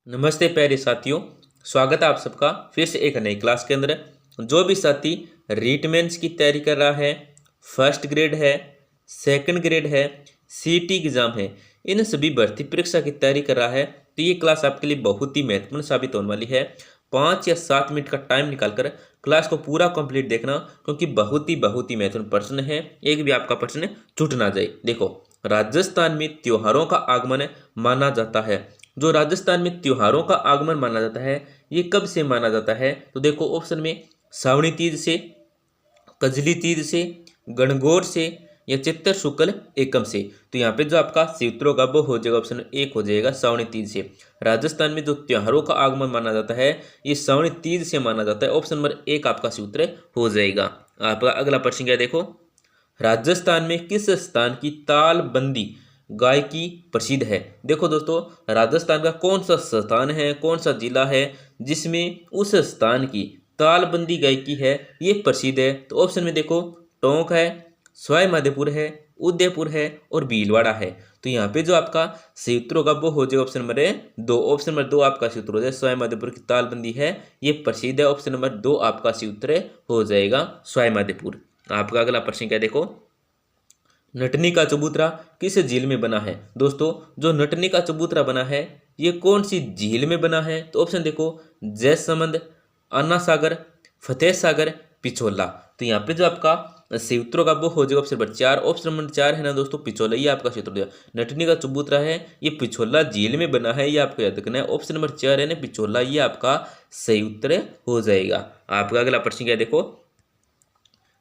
नमस्ते प्यारे साथियों। स्वागत है आप सबका फिर से एक नई क्लास के अंदर। जो भी साथी रीट मेंस की तैयारी कर रहा है, फर्स्ट ग्रेड है, सेकंड ग्रेड है, सीटी एग्ज़ाम है, इन सभी भर्ती परीक्षा की तैयारी कर रहा है तो ये क्लास आपके लिए बहुत ही महत्वपूर्ण साबित होने वाली है। 5 या 7 मिनट का टाइम निकालकर क्लास को पूरा कंप्लीट देखना, क्योंकि बहुत ही महत्वपूर्ण प्रश्न है। एक भी आपका प्रश्न छूट ना जाए। देखो, राजस्थान में त्योहारों का आगमन माना जाता है। जो राजस्थान में त्योहारों का आगमन माना जाता है, ये कब से माना जाता है? तो देखो ऑप्शन में श्रावणी तीज से, कजली तीज से, गणगौर से या चित्तर शुक्ल एकम से। तो यहाँ पे जो आपका सूत्र होगा वो हो जाएगा ऑप्शन 1 हो जाएगा श्रावणी तीज से। राजस्थान में जो त्योहारों का आगमन माना जाता है ये श्रावणी तीज से माना जाता है। ऑप्शन नंबर 1 आपका सूत्र हो जाएगा। आपका अगला प्रश्न क्या है, देखो, राजस्थान में किस स्थान की तालबंदी गायकी प्रसिद्ध है? देखो दोस्तों, राजस्थान का कौन सा स्थान है, कौन सा जिला है जिसमें उस स्थान की तालबंदी गायकी है ये प्रसिद्ध है? तो ऑप्शन में देखो, टोंक है, सवाई माधोपुर है, उदयपुर है और भीलवाड़ा है। तो यहाँ पे जो आपका सूत्र होगा वो हो जाएगा ऑप्शन नंबर 2। ऑप्शन नंबर 2 आपका सूत्र हो जाए सवाई माधोपुर की तालबंदी है ये प्रसिद्ध है। ऑप्शन नंबर 2 आपका सूत्र हो जाएगा सवाई माधोपुर। आपका अगला प्रश्न क्या है, देखो, नटनी का चबूतरा किस झील में बना है? दोस्तों, जो नटनी का चबूतरा बना है ये कौन सी झील में बना है? तो ऑप्शन देखो, जयसमंद, अन्ना सागर, फतेह सागर, पिछोला। तो यहाँ पे जो आपका सूत्र होगा वो हो जाएगा ऑप्शन नंबर 4। ऑप्शन नंबर 4 है ना दोस्तों, पिछोला, ये आपका सूत्र दिया। नटनी का चबूतरा है ये पिछोला झील में बना है, ये आपको याद रखना है। ऑप्शन नंबर 4 है ना पिछोला, ये आपका सूत्र हो जाएगा। आपका अगला प्रश्न क्या है, देखो,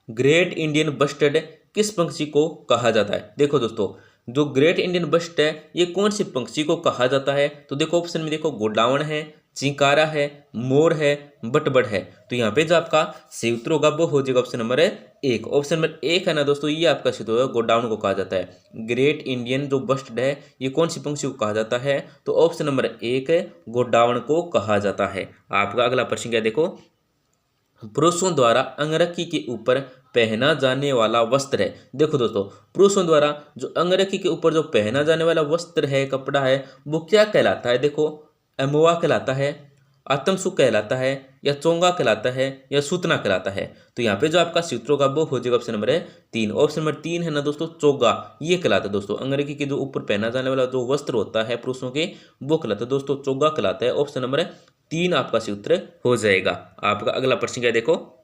ग्रेट इंडियन बस्टर्ड किस पंक्षी को कहा जाता है? देखो दोस्तों, जो ग्रेट इंडियन बस्ट है ये कौन सी पंक्षी को कहा जाता है? तो देखो ऑप्शन में देखो, गोडावण है, चिंकारा है, मोर है, बटबड़ है। तो यहाँ पे जो आपका सूत्र होगा वो हो जाएगा ऑप्शन नंबर 1। ऑप्शन नंबर 1 है ना दोस्तों, ये आपका सूत्र होगा, गोडावण को कहा जाता है। ग्रेट इंडियन जो बस्टर्ड है ये कौन सी पंक्षी को कहा जाता है? तो ऑप्शन नंबर 1 गोडावण को कहा जाता है। आपका अगला प्रश्न क्या है, देखो, पुरुषों द्वारा अंगरखी के ऊपर पहना जाने वाला वस्त्र है। देखो दोस्तों, पुरुषों द्वारा जो अंगरखी के ऊपर जो पहना जाने वाला वस्त्र है, कपड़ा है, वो क्या कहलाता है? देखो, अमुआ कहलाता है, आतमसुख कहलाता है, या चोंगा कहलाता है, या सूतना कहलाता है। तो यहाँ पे जो आपका सूत्र होगा वो हो जाएगा ऑप्शन नंबर 3। ऑप्शन नंबर 3 है ना दोस्तों, चोगा, ये कहलाता है। दोस्तों, अंगरखी के जो ऊपर पहना जाने वाला जो वस्त्र होता है पुरुषों के, वो कहलाता है दोस्तों, चोगा कहलाता है। ऑप्शन नंबर 3 आपका सूत्र हो जाएगा। आपका अगला प्रश्न क्या है, देखो,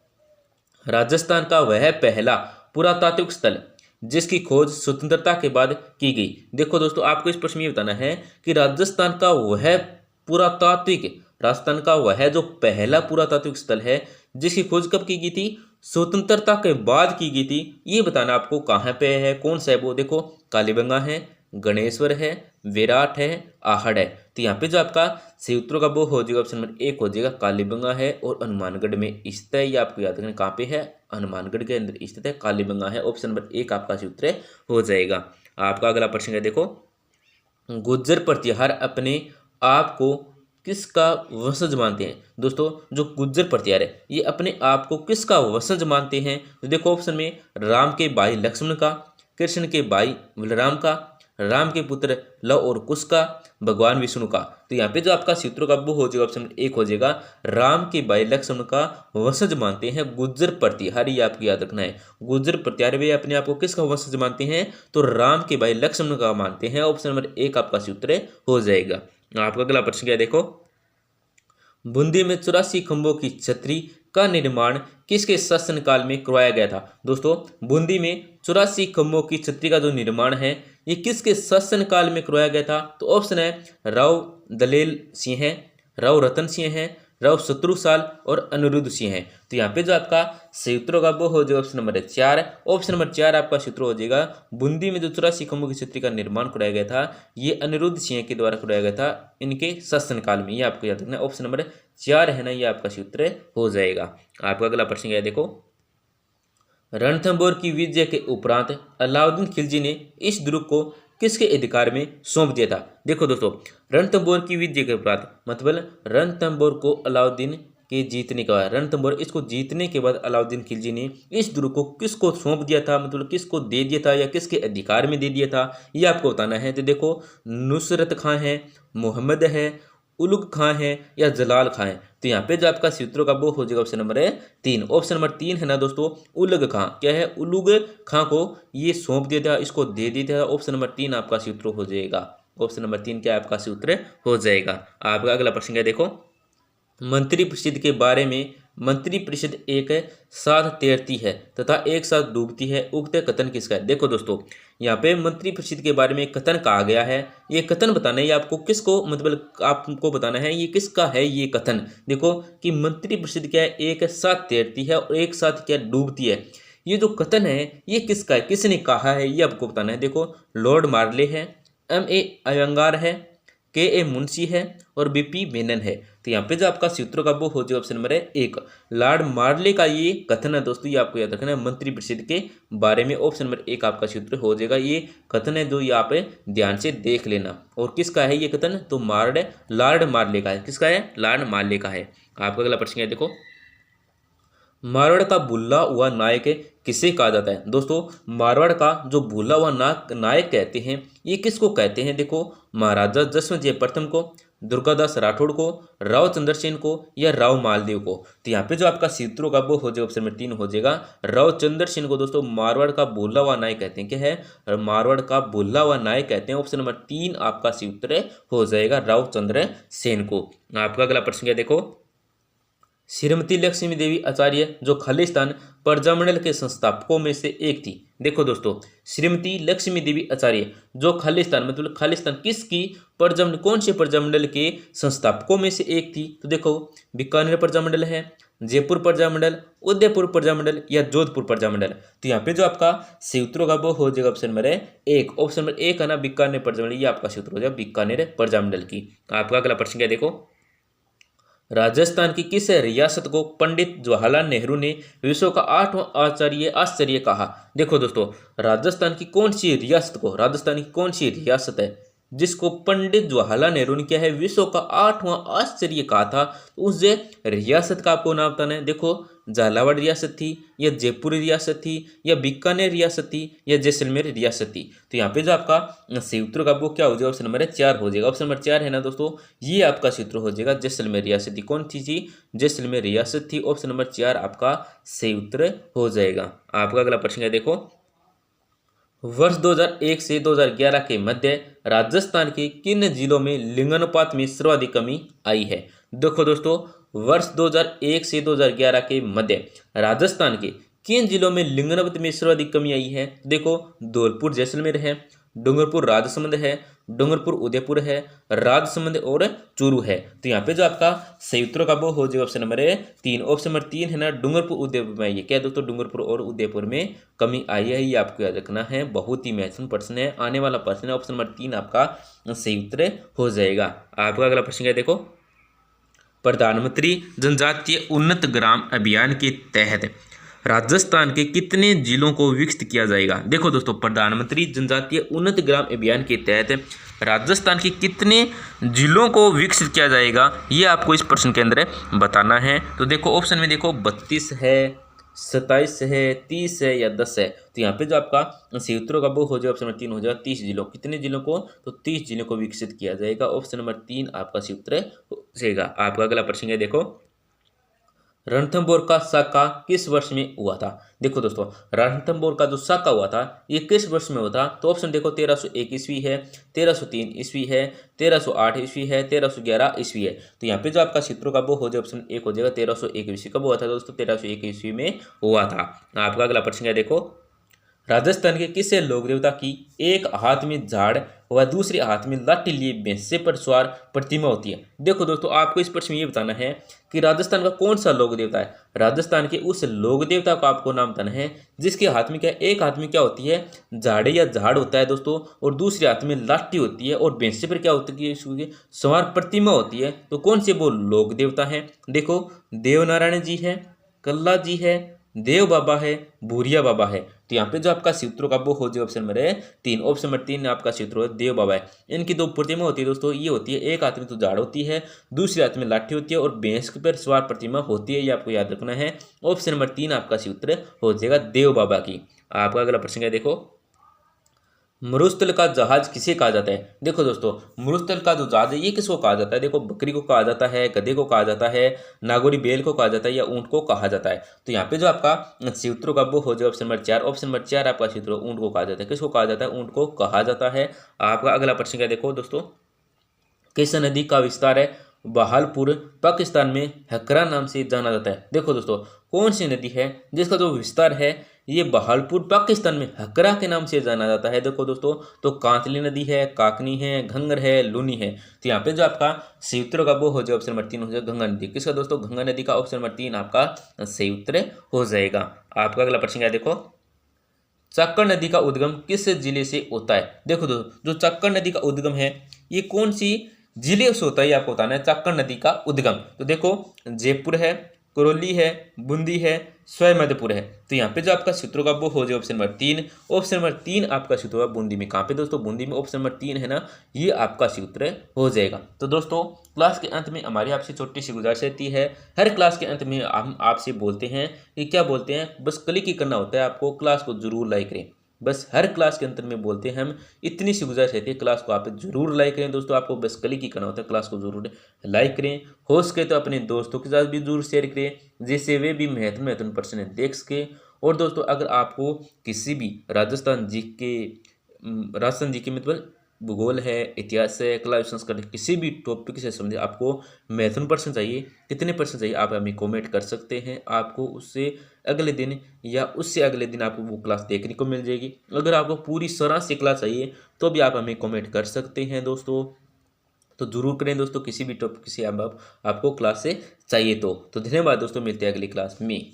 राजस्थान का वह पहला पुरातात्विक स्थल जिसकी खोज स्वतंत्रता के बाद की गई। देखो दोस्तों, आपको इस प्रश्न में ये बताना है कि राजस्थान का वह जो पहला पुरातात्विक स्थल है जिसकी खोज कब की गई थी? स्वतंत्रता के बाद की गई थी। ये बताना आपको कहाँ पे है, कौन सा है वो। देखो, कालीबंगा है, गणेश्वर है, विराट है, आहड़ है। तो यहाँ पे जो आपका सूत्रों का वो हो जाएगा ऑप्शन नंबर 1 हो जाएगा, कालीबंगा है और हनुमानगढ़ में स्थित है। ये आपको याद रखना कहाँ पे है, हनुमानगढ़ के अंदर स्थित है, कालीबंगा है। ऑप्शन नंबर 1 आपका सूत्र हो जाएगा। आपका अगला प्रश्न है, देखो, गुज्जर प्रतिहार अपने आप को किसका वंशज मानते हैं? दोस्तों, जो गुज्जर प्रतिहार है ये अपने आप को किसका वंशज मानते हैं? तो देखो ऑप्शन में, राम के भाई लक्ष्मण का, कृष्ण के भाई बलराम का, राम के पुत्र लव और कुश का, भगवान विष्णु का। तो यहाँ पे जो आपका सूत्रों का वो हो जाएगा ऑप्शन 1 हो जाएगा, राम के भाई लक्ष्मण का वंशज मानते हैं गुज्जर प्रतिहार। ये आपको याद रखना है, गुज्जर प्रतिहार वे अपने आप को किसका वंशज मानते हैं? तो राम के भाई लक्ष्मण का मानते हैं। ऑप्शन नंबर 1 आपका सूत्र हो जाएगा। आपका अगला प्रश्न क्या है, देखो, बूंदी में 84 खंभों की छतरी का निर्माण किसके शासनकाल में करवाया गया था? दोस्तों, बूंदी में 84 खंभों की छतरी का जो निर्माण है ये किसके शासनकाल में करवाया गया था? तो ऑप्शन है, राव दलेल सिंह है, राव रतन सिंह है, राव शत्रुसाल और अनिरुद्ध सिंह है। तो यहाँ पे जो आपका सूत्र होगा वो हो जाएगा ऑप्शन नंबर 4। ऑप्शन नंबर 4 आपका सूत्र हो जाएगा, बूंदी में जो 84 खंभों की छतरी का निर्माण कराया गया था ये अनिरुद्ध सिंह के द्वारा कराया गया था इनके शासनकाल में। ये आपको याद रखना है, ऑप्शन नंबर 4 है ना, ये आपका सूत्र हो जाएगा। आपका अगला प्रश्न क्या है, देखो, रणथंभौर की विजय के उपरांत अलाउद्दीन खिलजी ने इस दुर्ग को किसके अधिकार में सौंप दिया था? देखो दोस्तों, रणथंभौर की विजय के उपरांत मतलब रणथंभौर को अलाउद्दीन के जीतने के बाद, रणथंभौर इसको जीतने के बाद अलाउद्दीन खिलजी ने इस दुर्ग को किसको सौंप दिया था, मतलब किसको दे दिया था या किसके अधिकार में दे दिया था, ये आपको बताना है। तो देखो, नुसरत खां है, मोहम्मद है, उलुग खां है या जलाल खां है? तो यहाँ पे जो आपका सूत्रों का वो हो जाएगा ऑप्शन नंबर 3। ऑप्शन नंबर 3 है ना दोस्तों, उलग खां। क्या है? उलुग खां को ये सौंप दिया था, इसको दे दिया था। ऑप्शन नंबर 3 आपका सूत्र हो जाएगा। ऑप्शन नंबर 3 क्या आपका सूत्र हो जाएगा। आपका अगला प्रश्न क्या देखो, मंत्रिपरिषद के बारे में मंत्रिपरिषद एक साथ तैरती है तथा एक साथ डूबती है, उक्त कथन किसका है? देखो दोस्तों, यहाँ पे मंत्रिपरिषद के बारे में एक कथन कहा गया है। ये कथन बताना है, ये आपको किसको मतलब आपको बताना है ये किसका है ये कथन। देखो कि मंत्रिपरिषद क्या है, एक साथ तैरती है और एक साथ क्या डूबती है। ये जो कथन है ये किसका है, किसने कहा है, ये आपको बताना है। देखो, लॉर्ड मार्ले है, M.A. अयंगार है, K.A. मुंशी है और B.P. मेनन है। तो यहाँ पे जो आपका सूत्रों का वो हो जाएगा ऑप्शन नंबर 1। लॉर्ड मार्ले का ये कथन है दोस्तों, ये आपको याद रखना है मंत्रिपरिषद के बारे में। ऑप्शन नंबर 1 आपका सूत्र हो जाएगा। ये कथन है जो यहाँ पे ध्यान से देख लेना। और किसका है ये कथन? तो लॉर्ड मार्ले का है। किसका है? लॉर्ड मार्ले का है। आपका अगला प्रश्न है देखो, मारवाड़ का भूला हुआ नायक किसे कहा जाता है? दोस्तों, मारवाड़ का जो भूला हुआ नायक कहते हैं ये किसको कहते हैं? देखो, महाराजा जसवंत जय प्रथम को, दुर्गादास राठौड़ को, राव चंद्रसेन को या राव मालदेव को? तो यहाँ पे जो आपका सूत्रों का वो हो जाएगा ऑप्शन नंबर 3 हो जाएगा राव चंद्रसेन को। दोस्तों, मारवाड़ का भूला हुआ नायक कहते हैं। क्या है? मारवाड़ का भूला हुआ नायक कहते हैं। ऑप्शन नंबर 3 आपका सूत्र हो जाएगा राव चंद्रसेन को। आपका अगला प्रश्न क्या देखो, श्रीमती लक्ष्मी देवी आचार्य जो खालिस्तान प्रजामंडल के संस्थापकों में से एक थी। देखो दोस्तों, श्रीमती लक्ष्मी देवी आचार्य जो खालिस्तान मतलब खालिस्तान किसकी प्रजामंडल, कौन से प्रजामंडल के संस्थापकों में से एक थी? तो देखो, बीकानेर प्रजामंडल है, जयपुर प्रजामंडल, उदयपुर प्रजामंडल या जोधपुर प्रजामंडल? तो यहाँ पे जो आपका सूत्रों का वो हो जाएगा ऑप्शन नंबर 1। ऑप्शन नंबर 1 है ना बीकानेर प्रजामंडल, ये आपका सूत्र हो जाएगा बीकानेर प्रजामंडल की। आपका अगला प्रश्न क्या देखो, राजस्थान की किस रियासत को पंडित जवाहरलाल नेहरू ने विश्व का 8वां आश्चर्य कहा? देखो दोस्तों, राजस्थान की कौन सी रियासत को, राजस्थान की कौन सी रियासत है जिसको पंडित जवाहरलाल नेहरू ने क्या है विश्व का 8वां आश्चर्य कहा था? उस रियासत का आपको नाम बताना है। देखो, झालावाड़ रियासत थी या जयपुर रियासत थी या बीकानेर रियासत थी या जैसलमेर रियासत थी? तो यहाँ पे जो आपका सूत्र का वो क्या हो जाएगा ऑप्शन नंबर 4 हो जाएगा। ऑप्शन नंबर 4 है ना दोस्तों, ये आपका सूत्र हो जाएगा जैसलमेर रियासत थी। कौन सी थी? जैसलमेर रियासत थी। ऑप्शन नंबर 4 आपका सूत्र हो जाएगा। आपका अगला प्रश्न है देखो, वर्ष 2001 से 2011 के मध्य राजस्थान के किन जिलों में लिंगानुपात में सर्वाधिक कमी आई है? देखो दोस्तों, वर्ष 2001 से 2011 के मध्य राजस्थान के किन जिलों में लिंगानुपात में सर्वाधिक कमी आई है? देखो, धौलपुर जैसलमेर है, डूंगरपुर राजसमंद है, डूंगरपुर उदयपुर है, राजसमंद और चूरू है। तो यहाँ पे जो आपका सूत्रों का वो हो जाएगा ऑप्शन नंबर 3। ऑप्शन नंबर 3 है ना डूंगरपुर उदयपुर में। ये क्या दोस्तों, डूंगरपुर और उदयपुर में कमी आई है, ये आपको याद रखना है। बहुत ही महत्वपूर्ण प्रश्न है, आने वाला प्रश्न है। ऑप्शन नंबर 3 आपका सूत्र हो जाएगा। आपका अगला प्रश्न क्या देखो, प्रधानमंत्री जनजातीय उन्नत ग्राम अभियान के तहत राजस्थान के कितने जिलों को विकसित किया जाएगा? देखो दोस्तों, प्रधानमंत्री जनजातीय उन्नत ग्राम अभियान के तहत राजस्थान के कितने जिलों को विकसित किया जाएगा, ये आपको इस प्रश्न के अंदर बताना है। तो देखो, ऑप्शन में देखो 32 है, 27 है, 30 है या 10 है? तो यहाँ पे जो आपका सूत्रों का वो हो जाएगा ऑप्शन नंबर 3 हो जाएगा 30 जिलों। कितने जिलों को? तो 30 जिलों को विकसित किया जाएगा। ऑप्शन नंबर 3 आपका सूत्र हो जाएगा। आपका अगला प्रश्न है देखो, रणथंभौर का साका किस वर्ष में हुआ था? देखो दोस्तों, रणथंभौर का जो साका हुआ था ये किस वर्ष में हुआ था? तो ऑप्शन देखो, 1301 ईस्वी है, 1303 ईस्वी है, 1308 ईस्वी है, 1311 ईस्वी है। तो यहाँ पे जो आपका सूत्रों का वो हो जाएगा ऑप्शन 1 हो जाएगा 1301 ईस्वी। कब हुआ था दोस्तों? 1301 ईस्वी में हुआ था। आपका अगला प्रश्न है देखो, राजस्थान के किस लोक देवता की एक हाथ में झाड़ व दूसरे हाथ में लाठी लिए भैंसे पर सवार प्रतिमा होती है? देखो दोस्तों, आपको इस प्रश्न में ये बताना है कि राजस्थान का कौन सा लोक देवता है। राजस्थान के उस लोक देवता को आपको नाम बताना है जिसके हाथ में क्या, एक हाथ में क्या होती है झाड़े या झाड़ होता है दोस्तों, और दूसरे हाथ में लाठी होती है और भैंसे पर क्या होती है सवार प्रतिमा होती है। तो कौन से वो लोक देवता है? देखो, देवनारायण जी है, कल्ला जी है, देव बाबा है, भूरिया बाबा है। तो यहाँ पे जो आपका सूत्रों का वो हो जाए ऑप्शन नंबर 3। ऑप्शन नंबर 3 आपका सूत्र देव बाबा है। इनकी दो प्रतिमा होती है दोस्तों, ये होती है एक हाथ में तो झाड़ होती है, दूसरे हाथ में लाठी होती है और भैंस पर सवार प्रतिमा होती है, ये आपको याद रखना है। ऑप्शन नंबर 3 आपका सूत्र हो जाएगा देव बाबा की। आपका अगला प्रश्न है देखो, मरुस्थल का जहाज किसे कहा जाता है? देखो दोस्तों, मरुस्थल का जो जहाज है ये किसको कहा जाता है? देखो, बकरी को कहा जाता है, गधे को कहा जाता है, नागौरी बैल को कहा जाता है या ऊंट को कहा जाता है। तो यहाँ पे जो आपका सही उत्तर होगा वो हो जाए ऑप्शन नंबर 4। ऑप्शन नंबर 4 आपका सही उत्तर ऊंट को कहा जाता है। किसको कहा जाता है? ऊंट को कहा जाता है। आपका अगला प्रश्न क्या है? देखो दोस्तों, किस नदी का विस्तार है बहालपुर पाकिस्तान में हकरा नाम से जाना जाता है? देखो दोस्तों, कौन सी नदी है जिसका जो विस्तार है ये बहालपुर पाकिस्तान में हकरा के नाम से जाना जाता है? देखो दोस्तों, तो कांतली नदी है, काकनी है, घंगर है, लूनी है। तो यहाँ पे जो आपका सही उत्तर होगा वो हो जाए ऑप्शन नंबर 3 हो जाए गंगा नदी। किसका दोस्तों? गंगा नदी का ऑप्शन नंबर 3 आपका सही उत्तर हो जाएगा। आपका अगला प्रश्न क्या है? देखो, चक्कर नदी का उद्गम किस जिले से होता है? देखो दोस्तों, जो चक्कर नदी का उद्गम है ये कौन सी जिले से होता है ये आपको बताना है। चक्कर नदी का उद्गम तो देखो, जयपुर है, करौली है, बूंदी है, स्वयं है। तो यहाँ पे जो आपका सूत्र होगा वो हो जाए ऑप्शन नंबर 3। ऑप्शन नंबर 3 आपका सूत्र होगा बूंदी में। कहाँ पे दोस्तों? बूंदी में। ऑप्शन नंबर 3 है ना, ये आपका सूत्र हो जाएगा। तो दोस्तों, क्लास के अंत में हमारी आपसे छोटी सी गुजारिश रहती है, हर क्लास के अंत में हम आपसे बोलते हैं कि क्या बोलते हैं, बस क्लिक ही करना होता है आपको, क्लास को जरूर लाइक करें। बस हर क्लास के अंतर में बोलते हैं हम, इतनी सी गुजारिश रहती है, क्लास को आप जरूर लाइक करें दोस्तों। आपको बस क्लिक ही करना होता है, क्लास को जरूर लाइक करें। हो सके तो अपने दोस्तों के साथ भी जरूर शेयर करें जिससे वे भी महत्वपूर्ण प्रश्न देख सके। और दोस्तों, अगर आपको किसी भी राजस्थान जी के मतलब भूगोल है, इतिहास है, कला संस्कृति, किसी भी टॉपिक से संबंधित आपको महत्वपूर्ण प्रश्न चाहिए, कितने प्रश्न चाहिए, आप हमें कमेंट कर सकते हैं। आपको उससे अगले दिन या उससे अगले दिन आपको वो क्लास देखने को मिल जाएगी। अगर आपको पूरी तरह से क्लास चाहिए तो भी आप हमें कमेंट कर सकते हैं दोस्तों। तो जरूर करें दोस्तों, किसी भी टॉपिक से आपको क्लास से चाहिए तो धन्यवाद दोस्तों, मिलते हैं अगली क्लास में।